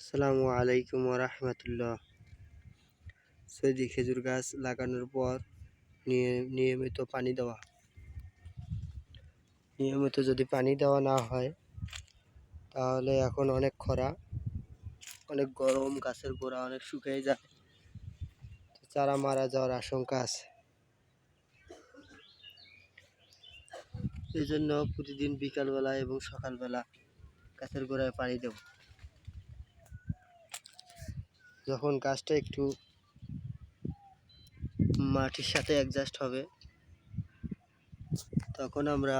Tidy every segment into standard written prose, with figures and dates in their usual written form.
আসসালামু আলাইকুম রাহমাতুল্লাহ। সৌদি খেজুর গাছ লাগানোর পর নিয়মিত পানি দেওয়া। নিয়মিত যদি পানি দেওয়া না হয় তাহলে এখন অনেক খরা, অনেক গরম, গাছের গোড়া অনেক শুকিয়ে যায়, চারা মারা যাওয়ার আশঙ্কা আছে। এই জন্য প্রতিদিন বিকালবেলা এবং সকালবেলা গাছের গোড়ায় পানি দেব। যখন গাছটা একটু মাটির সাথে অ্যাডজাস্ট হবে তখন আমরা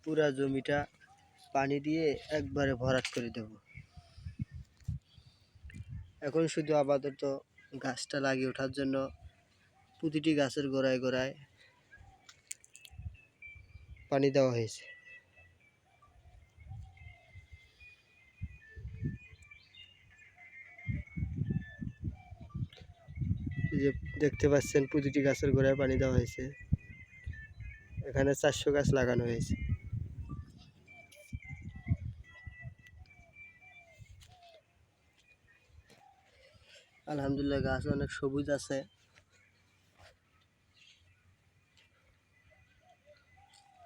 পুরা জমিটা পানি দিয়ে একবারে ভরাট করে দেব। এখন শুধু আপাতত গাছটা লাগিয়ে ওঠার জন্য প্রতিটি গাছের গোড়ায় গোড়ায় পানি দেওয়া হয়েছে। এই যে দেখতে পাচ্ছেন প্রতিটি গাছের গোড়ায় পানি দেওয়া হয়েছে। এখানে 400 গাছ লাগানো হয়েছে। আলহামদুলিল্লাহ, গাছ অনেক সবুজ আছে।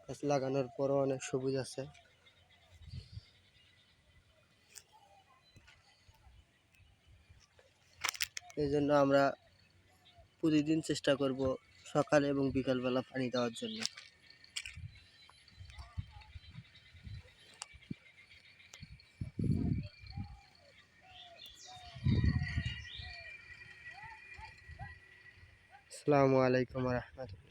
গাছ লাগানোর পরও অনেক সবুজ আছে। এই জন্য আমরা প্রতিদিন চেষ্টা করব সকাল এবং বিকালবেলা পানি দেওয়ার জন্য। আসসালামু আলাইকুম রহমতুল্লাহ।